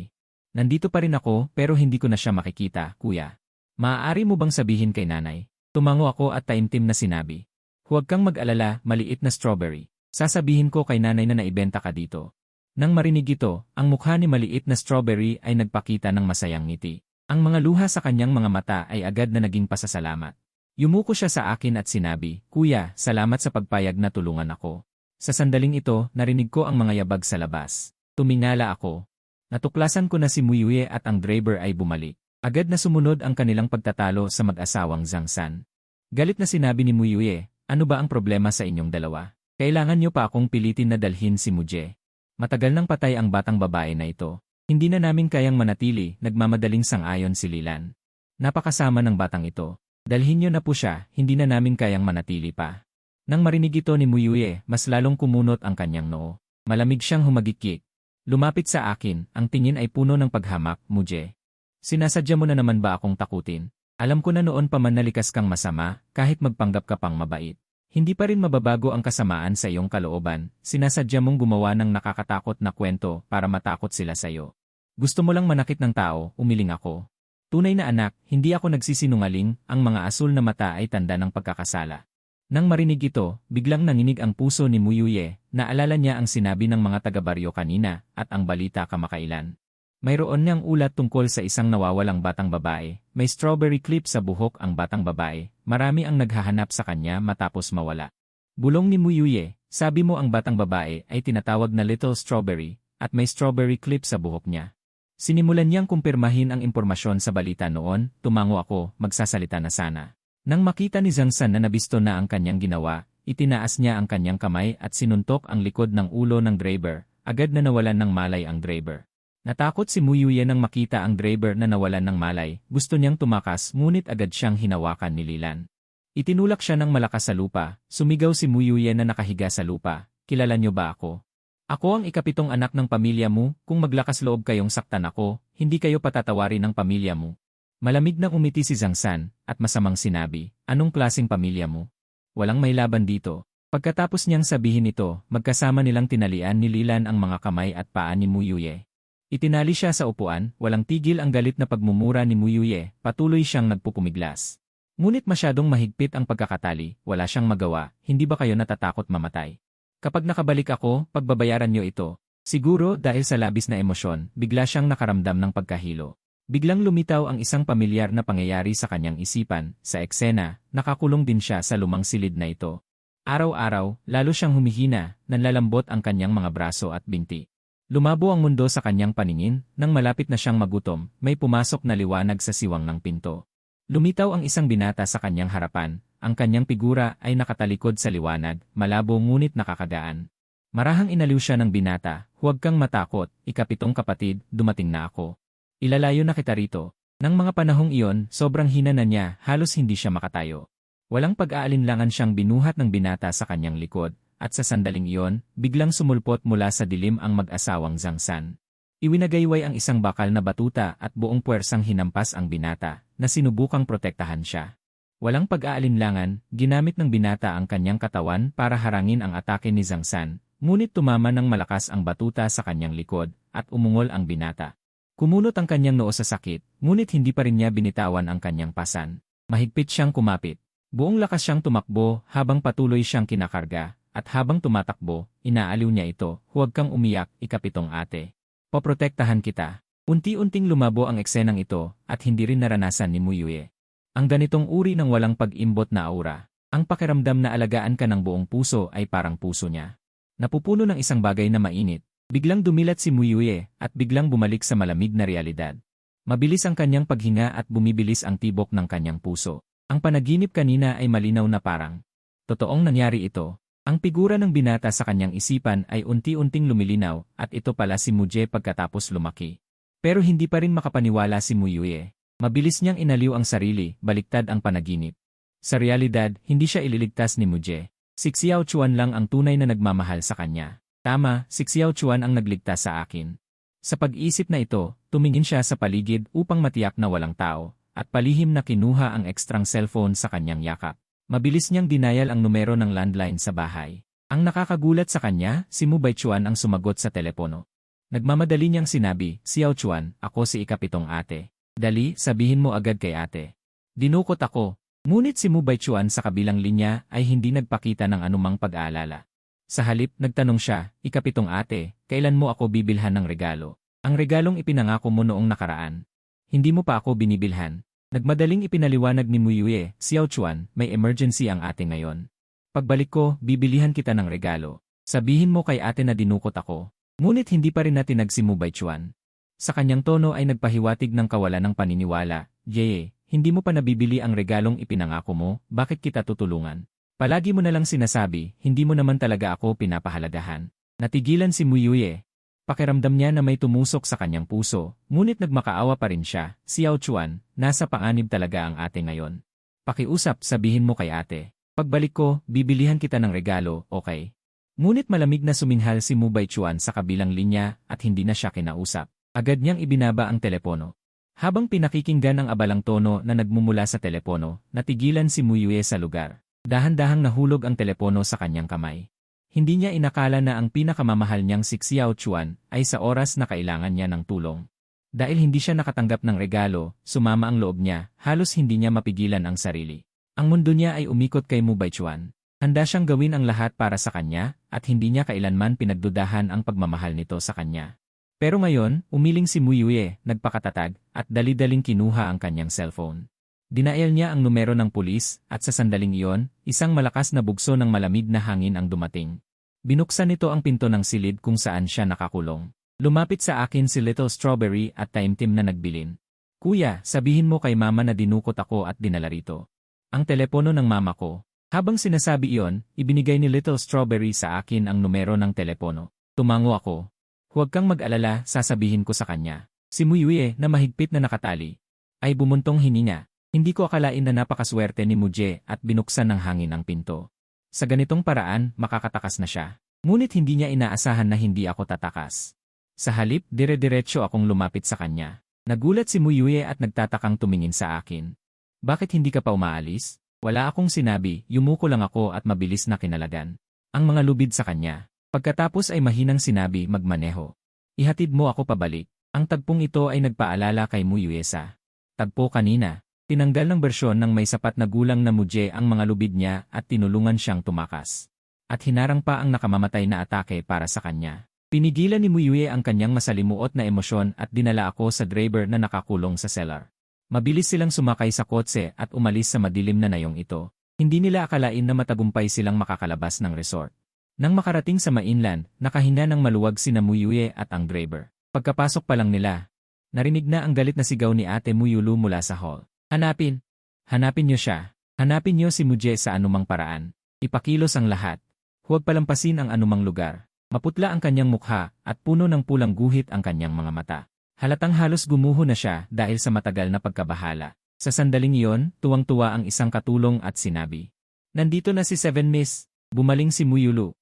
Nandito pa rin ako, pero hindi ko na siya makikita, kuya. Maaari mo bang sabihin kay nanay? Tumango ako at taimtim na sinabi. Huwag kang mag-alala, maliit na Strawberry. Sasabihin ko kay nanay na naibenta ka dito. Nang marinig ito, ang mukha ni maliit na Strawberry ay nagpakita ng masayang ngiti. Ang mga luha sa kanyang mga mata ay agad na naging pasasalamat. Yumuko siya sa akin at sinabi, Kuya, salamat sa pagpayag na tulungan ako. Sa sandaling ito, narinig ko ang mga yabag sa labas. Tumingala ako. Natuklasan ko na si Muyuye at ang driver ay bumalik. Agad na sumunod ang kanilang pagtatalo sa mag-asawang Zhang San. Galit na sinabi ni Muyuye, ano ba ang problema sa inyong dalawa? Kailangan niyo pa akong pilitin na dalhin si Muje. Matagal nang patay ang batang babae na ito. Hindi na namin kayang manatili, nagmamadaling sang-ayon si Lilan. Napakasama ng batang ito. Dalhin niyo na po siya, hindi na namin kayang manatili pa. Nang marinig ito ni Muyuye, mas lalong kumunot ang kanyang noo. Malamig siyang humagikik. Lumapit sa akin, ang tingin ay puno ng paghamak, Muje. Sinasadya mo na naman ba akong takutin? Alam ko na noon pa man nalikas kang masama, kahit magpanggap ka pang mabait. Hindi pa rin mababago ang kasamaan sa iyong kalooban, sinasadya mong gumawa ng nakakatakot na kwento para matakot sila sa iyo. Gusto mo lang manakit ng tao, umiling ako. Tunay na anak, hindi ako nagsisinungaling, ang mga asul na mata ay tanda ng pagkakasala. Nang marinig ito, biglang nanginig ang puso ni Muyuye, naalala niya ang sinabi ng mga taga-baryo kanina, at ang balita kamakailan. Mayroon niyang ulat tungkol sa isang nawawalang batang babae, may strawberry clip sa buhok ang batang babae, marami ang naghahanap sa kanya matapos mawala. Bulong ni Muyuye, sabi mo ang batang babae ay tinatawag na Little Strawberry, at may strawberry clip sa buhok niya. Sinimulan niyang kumpirmahin ang impormasyon sa balita noon, tumango ako, magsasalita na sana. Nang makita ni Zhang San na nabisto na ang kanyang ginawa, itinaas niya ang kanyang kamay at sinuntok ang likod ng ulo ng driver, agad na nawalan ng malay ang driver. Natakot si Muyuye nang makita ang driver na nawalan ng malay, gusto niyang tumakas ngunit agad siyang hinawakan ni Lilan. Itinulak siya ng malakas sa lupa, sumigaw si Muyuye na nakahiga sa lupa, kilala niyo ba ako? Ako ang ikapitong anak ng pamilya mo, kung maglakas loob kayong saktan ako, hindi kayo patatawarin ng pamilya mo. Malamig na umiti si Zhang San, at masamang sinabi, anong klaseng pamilya mo? Walang may laban dito. Pagkatapos niyang sabihin ito, magkasama nilang tinalian ni Lilan ang mga kamay at paa ni Muyuye. Itinali siya sa upuan, walang tigil ang galit na pagmumura ni Muyuye, patuloy siyang nagpupumiglas. Ngunit masyadong mahigpit ang pagkakatali, wala siyang magawa, hindi ba kayo natatakot mamatay? Kapag nakabalik ako, pagbabayaran niyo ito. Siguro dahil sa labis na emosyon, bigla siyang nakaramdam ng pagkahilo. Biglang lumitaw ang isang pamilyar na pangyayari sa kanyang isipan, sa eksena, nakakulong din siya sa lumang silid na ito. Araw-araw, lalo siyang humihina, nanlalambot ang kanyang mga braso at binti. Lumabo ang mundo sa kanyang paningin, nang malapit na siyang magutom, may pumasok na liwanag sa siwang ng pinto. Lumitaw ang isang binata sa kanyang harapan, ang kanyang figura ay nakatalikod sa liwanag, malabo ngunit nakakagaan. Marahang inaliw siya ng binata, huwag kang matakot, ikapitong kapatid, dumating na ako. Ilalayo na kita rito. Nang mga panahong iyon, sobrang hina na niya, halos hindi siya makatayo. Walang pag-aalinlangan siyang binuhat ng binata sa kanyang likod. At sa sandaling iyon, biglang sumulpot mula sa dilim ang mag-asawang Zhang San. Iwinagayway ang isang bakal na batuta at buong puwersang hinampas ang binata, na sinubukang protektahan siya. Walang pag-aalinlangan, ginamit ng binata ang kanyang katawan para harangin ang atake ni Zhang San, ngunit tumama ng malakas ang batuta sa kanyang likod, at umungol ang binata. Kumunot ang kanyang noo sa sakit, ngunit hindi pa rin niya binitawan ang kanyang pasan. Mahigpit siyang kumapit. Buong lakas siyang tumakbo habang patuloy siyang kinakarga. At habang tumatakbo, inaaliw niya ito, huwag kang umiyak, ikapitong ate. Poprotektahan kita. Unti-unting lumabo ang eksenang ito, at hindi rin naranasan ni Muyuye. Ang ganitong uri ng walang pag-imbot na aura, ang pakiramdam na alagaan ka ng buong puso ay parang puso niya. Napupuno ng isang bagay na mainit, biglang dumilat si Muyuye, at biglang bumalik sa malamig na realidad. Mabilis ang kanyang paghinga at bumibilis ang tibok ng kanyang puso. Ang panaginip kanina ay malinaw na parang totoong nangyari ito. Ang figura ng binata sa kanyang isipan ay unti-unting lumilinaw at ito pala si Muje pagkatapos lumaki. Pero hindi pa rin makapaniwala si Muyuye. Mabilis niyang inaliw ang sarili, baliktad ang panaginip. Sa realidad, hindi siya ililigtas ni Muje. Si Xiao Chuan lang ang tunay na nagmamahal sa kanya. Tama, si Xiao Chuan ang nagligtas sa akin. Sa pag-iisip na ito, tumingin siya sa paligid upang matiyak na walang tao, at palihim na kinuha ang ekstrang cellphone sa kanyang yakap. Mabilis niyang dinayal ang numero ng landline sa bahay. Ang nakakagulat sa kanya, si Mu Baichuan ang sumagot sa telepono. Nagmamadali niyang sinabi, Xiao Chuan, ako si ikapitong ate. Dali, sabihin mo agad kay ate. Dinukot ako. Ngunit si Mu Baichuan sa kabilang linya ay hindi nagpakita ng anumang pag-aalala. Sa halip, nagtanong siya, ikapitong ate, kailan mo ako bibilhan ng regalo? Ang regalong ipinangako mo noong nakaraan. Hindi mo pa ako binibilhan. Nagmadaling ipinaliwanag ni Muyuye, Xiao Chuan, may emergency ang ate ngayon. Pagbalik ko, bibilihan kita ng regalo. Sabihin mo kay ate na dinukot ako. Ngunit hindi pa rin natinag si Mu Baichuan. Sa kanyang tono ay nagpahiwatig ng kawalan ng paniniwala. Jie, hindi mo pa nabibili ang regalong ipinangako mo, bakit kita tutulungan? Palagi mo nalang sinasabi, hindi mo naman talaga ako pinapahalagahan. Natigilan si Mu Yue. Pakiramdam niya na may tumusok sa kanyang puso, ngunit nagmakaawa pa rin siya. Xiao Chuan, nasa panganib talaga ang ate ngayon. Pakiusap, sabihin mo kay ate. Pagbalik ko, bibilihan kita ng regalo, okay? Ngunit malamig na suminghal si Mu Baichuan sa kabilang linya at hindi na siya kinausap. Agad niyang ibinaba ang telepono. Habang pinakikinggan ang abalang tono na nagmumula sa telepono, natigilan si Mu Yue sa lugar. Dahan-dahang nahulog ang telepono sa kanyang kamay. Hindi niya inakala na ang pinakamamahal niyang si Xiao Chuan ay sa oras na kailangan niya ng tulong. Dahil hindi siya nakatanggap ng regalo, sumama ang loob niya, halos hindi niya mapigilan ang sarili. Ang mundo niya ay umikot kay Mu Baichuan. Handa siyang gawin ang lahat para sa kanya, at hindi niya kailanman pinagdudahan ang pagmamahal nito sa kanya. Pero ngayon, umiling si Mu Yue, nagpakatatag, at dali-daling kinuha ang kanyang cellphone. Dinael niya ang numero ng pulis, at sa sandaling iyon, isang malakas na bugso ng malamig na hangin ang dumating. Binuksan nito ang pinto ng silid kung saan siya nakakulong. Lumapit sa akin si Little Strawberry at taimtim na nagbilin. Kuya, sabihin mo kay mama na dinukot ako at dinala rito. Ang telepono ng mama ko. Habang sinasabi iyon, ibinigay ni Little Strawberry sa akin ang numero ng telepono. Tumango ako. Huwag kang mag-alala, sasabihin ko sa kanya. Si Mu Yue na mahigpit na nakatali ay bumuntong hininga. Hindi ko akalain na napakaswerte ni Mu Jie at binuksan ng hangin ang pinto. Sa ganitong paraan, makakatakas na siya. Ngunit hindi niya inaasahan na hindi ako tatakas. Sa halip, dire-diretso akong lumapit sa kanya. Nagulat si Mu Yue at nagtatakang tumingin sa akin. Bakit hindi ka pa umaalis? Wala akong sinabi, yumuko lang ako at mabilis na kinalagan ang mga lubid sa kanya. Pagkatapos ay mahinang sinabi, magmaneho. Ihatid mo ako pabalik. Ang tagpong ito ay nagpaalala kay Mu Yue sa tagpo kanina. Tinanggal ng bersyon ng may sapat na gulang na Mu Jie ang mga lubid niya at tinulungan siyang tumakas. At hinarang pa ang nakamamatay na atake para sa kanya. Pinigilan ni Mu Yue ang kanyang masalimuot na emosyon at dinala ako sa driver na nakakulong sa cellar. Mabilis silang sumakay sa kotse at umalis sa madilim na nayong ito. Hindi nila akalain na matagumpay silang makakalabas ng resort. Nang makarating sa mainland, nakahinga ng maluwag sina Mu Yue at ang driver. Pagkapasok pa lang nila, narinig na ang galit na sigaw ni Ate Mu Yulu mula sa hall. Hanapin! Hanapin niyo siya. Hanapin niyo si Mu Jie sa anumang paraan. Ipakilos ang lahat. Huwag palampasin ang anumang lugar. Maputla ang kanyang mukha at puno ng pulang guhit ang kanyang mga mata. Halatang halos gumuho na siya dahil sa matagal na pagkabahala. Sa sandaling iyon, tuwang-tuwa ang isang katulong at sinabi, "Nandito na si Seven Miss." Bumaling si Mu Yulu.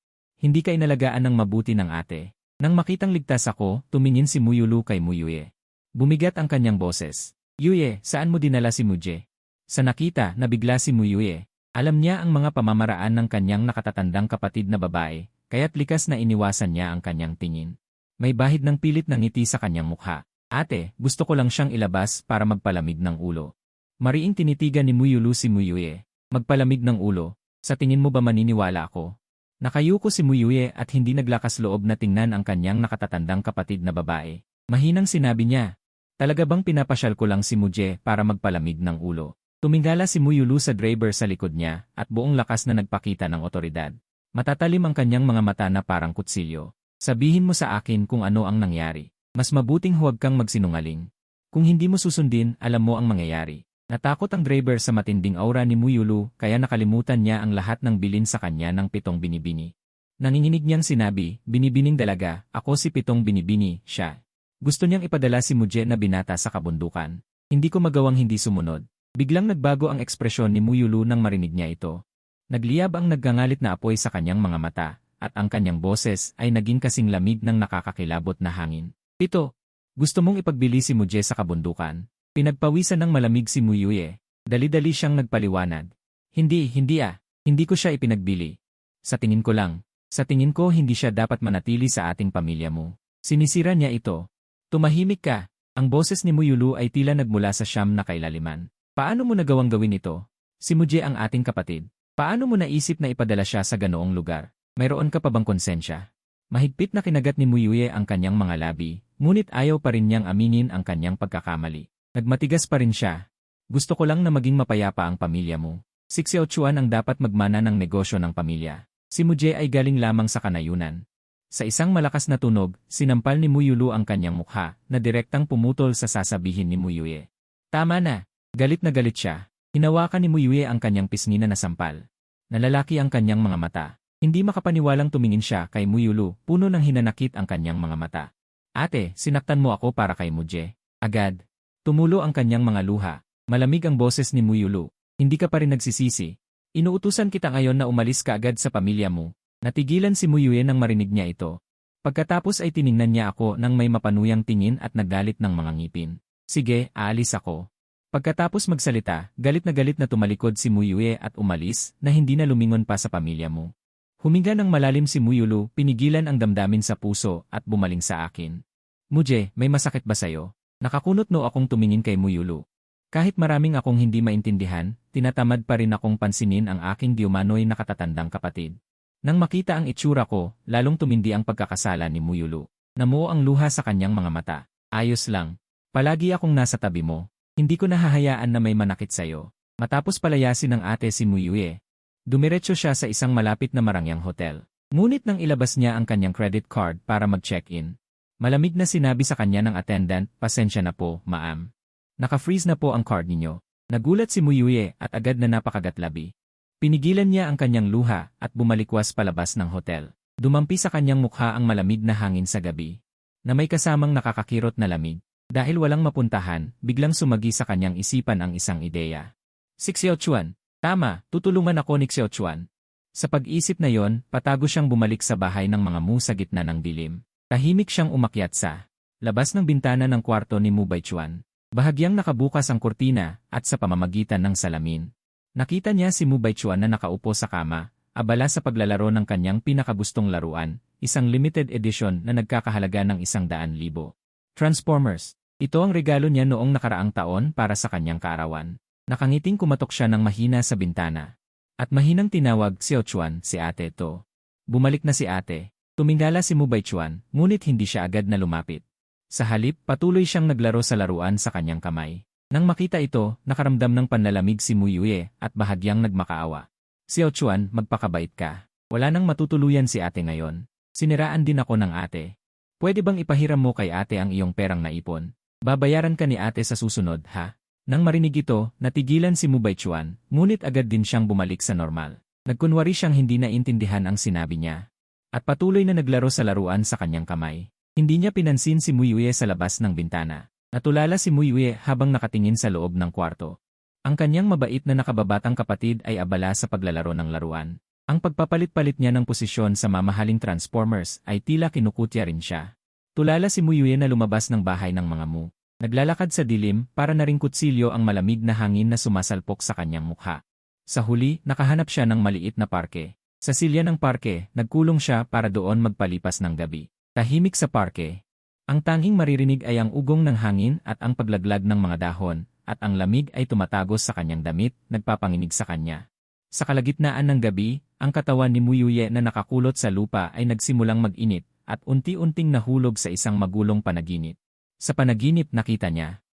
Hindi ka inalagaan ng mabuti ng ate. Nang makitang ligtas ako, tumingin si Mu Yulu kay Mu Yue. Bumigat ang kanyang boses. "Yue, saan mo dinala si Mu Jie?" Sa nakita, nabigla si Mu Yue. Alam niya ang mga pamamaraan ng kanyang nakatatandang kapatid na babae, kaya't likas na iniwasan niya ang kanyang tingin. May bahid ng pilit na ngiti sa kanyang mukha. "Ate, gusto ko lang siyang ilabas para magpalamig ng ulo." Mariing tinitigan ni Mu Yulu si Mu Yue. Magpalamig ng ulo? Sa tingin mo ba maniniwala ako? Nakayuko si Mu Yue at hindi naglakas loob na tingnan ang kanyang nakatatandang kapatid na babae. Mahinang sinabi niya, "Talaga bang pinapasyal ko lang si Mu Jie para magpalamig ng ulo?" Tumingala si Mu Yulu sa driver sa likod niya at buong lakas na nagpakita ng otoridad. Matatalim ang kanyang mga mata na parang kutsilyo. "Sabihin mo sa akin kung ano ang nangyari. Mas mabuting huwag kang magsinungaling. Kung hindi mo susundin, alam mo ang mangyayari." Natakot ang driver sa matinding aura ni Mu Yulu kaya nakalimutan niya ang lahat ng bilin sa kanya ng Pitong Binibini. Nanginginig niyang sinabi, "Binibining dalaga, ako si Pitong Binibini, siya." Gusto niyang ipadala si Mu Jie na binata sa kabundukan. Hindi ko magawang hindi sumunod. Biglang nagbago ang ekspresyon ni Mu Yulu nang marinig niya ito. Nagliyab ang naggangalit na apoy sa kanyang mga mata, at ang kanyang boses ay naging kasing lamig ng nakakakilabot na hangin. "Pito, gusto mong ipagbili si Mu Jie sa kabundukan?" Pinagpawisan ng malamig si Mu Yue. Dali-dali siyang nagpaliwanag. Hindi ko siya ipinagbili. Sa tingin ko hindi siya dapat manatili sa ating pamilya mo. Sinisira niya ito. Tumahimik ka. Ang boses ni Mu Yulu ay tila nagmula sa siyam na kailaliman. Paano mo nagawang gawin ito? Si Mu Jie ang ating kapatid. Paano mo naisip na ipadala siya sa ganoong lugar? Mayroon ka pa bang konsensya? Mahigpit na kinagat ni Mu Yue ang kanyang mga labi, ngunit ayaw pa rin niyang aminin ang kanyang pagkakamali. Nagmatigas pa rin siya. Gusto ko lang na maging mapayapa ang pamilya mo. Si Xiao Chuan ang dapat magmana ng negosyo ng pamilya. Si Muje ay galing lamang sa kanayunan. Sa isang malakas na tunog, sinampal ni Muyulu ang kanyang mukha, na direktang pumutol sa sasabihin ni Muyue. Tama na! Galit na galit siya. Hinawakan ni Muyue ang kanyang pisngi na nasampal. Nalalaki ang kanyang mga mata. Hindi makapaniwalang tumingin siya kay Muyulu, puno ng hinanakit ang kanyang mga mata. Ate, sinaktan mo ako para kay Muje. Agad. Tumulo ang kanyang mga luha. Malamig ang boses ni Muyulu. Hindi ka pa rin nagsisisi. Inuutusan kita ngayon na umalis ka agad sa pamilya mo. Natigilan si Muyue nang marinig niya ito. Pagkatapos ay tiningnan niya ako nang may mapanuyang tingin at naggalit ng mga ngipin. Sige, aalis ako. Pagkatapos magsalita, galit na tumalikod si Muyue at umalis na hindi na lumingon pa sa pamilya mo. Huminga ng malalim si Muyulu, pinigilan ang damdamin sa puso at bumaling sa akin. Muje, may masakit ba sayo? Nakakunot no akong tumingin kay Muyulu. Kahit maraming akong hindi maintindihan, tinatamad pa rin akong pansinin ang aking diumanoy na katatandang kapatid. Nang makita ang itsura ko, lalong tumindi ang pagkakasala ni Muyulu. Namuo ang luha sa kanyang mga mata. Ayos lang. Palagi akong nasa tabi mo. Hindi ko nahahayaan na may manakit sayo. Matapos palayasin ng ate si Muyue, dumiretso siya sa isang malapit na marangyang hotel. Ngunit nang ilabas niya ang kanyang credit card para mag-check-in, malamig na sinabi sa kanya ng attendant, pasensya na po, ma'am. Naka-freeze na po ang card ninyo. Nagulat si Muyue at agad na napakagatlabi. Pinigilan niya ang kanyang luha at bumalikwas palabas ng hotel. Dumampi sa kanyang mukha ang malamig na hangin sa gabi, na may kasamang nakakakirot na lamig. Dahil walang mapuntahan, biglang sumagi sa kanyang isipan ang isang ideya. Si Xiaochuan. Tama, tutulungan ako ni Xiaochuan. Sa pag-isip na yon, patago siyang bumalik sa bahay ng mga Mu sa gitna ng dilim. Tahimik siyang umakyat sa labas ng bintana ng kwarto ni Mu Baichuan. Bahagyang nakabukas ang kurtina at sa pamamagitan ng salamin. Nakita niya si Mu Baichuan na nakaupo sa kama, abala sa paglalaro ng kanyang pinakagustong laruan, isang limited edition na nagkakahalaga ng 100,000. Transformers. Ito ang regalo niya noong nakaraang taon para sa kanyang kaarawan. Nakangiting kumatok siya ng mahina sa bintana. At mahinang tinawag Xiaochuan si ate to. Bumalik na si ate. Tumingala si Mu Baichuan, ngunit hindi siya agad na lumapit. Sa halip, patuloy siyang naglaro sa laruan sa kanyang kamay. Nang makita ito, nakaramdam ng panlalamig si Muyue at bahagyang nagmakaawa. Xiaochuan, magpakabait ka. Wala nang matutuluyan si ate ngayon. Siniraan din ako ng ate. Pwede bang ipahiram mo kay ate ang iyong perang naipon? Babayaran ka ni ate sa susunod, ha? Nang marinig ito, natigilan si Mu Baichuan, ngunit agad din siyang bumalik sa normal. Nagkunwari siyang hindi naintindihan ang sinabi niya. At patuloy na naglaro sa laruan sa kanyang kamay. Hindi niya pinansin si Muyue sa labas ng bintana. Natulala si Muyue habang nakatingin sa loob ng kwarto. Ang kanyang mabait na nakababatang kapatid ay abala sa paglalaro ng laruan. Ang pagpapalit-palit niya ng posisyon sa mamahaling Transformers ay tila kinukutya rin siya. Tulala si Muyue na lumabas ng bahay ng mga Mu. Naglalakad sa dilim para na ring kutsilyo ang malamig na hangin na sumasalpok sa kanyang mukha. Sa huli, nakahanap siya ng maliit na parke. Sa silya ng parke, nagkulong siya para doon magpalipas ng gabi. Tahimik sa parke. Ang tanging maririnig ay ang ugong ng hangin at ang paglaglag ng mga dahon, at ang lamig ay tumatagos sa kanyang damit, nagpapanginig sa kanya. Sa kalagitnaan ng gabi, ang katawan ni Muyue na nakakulot sa lupa ay nagsimulang mag-init, at unti-unting nahulog sa isang magulong panaginip. Sa panaginip nakita niya,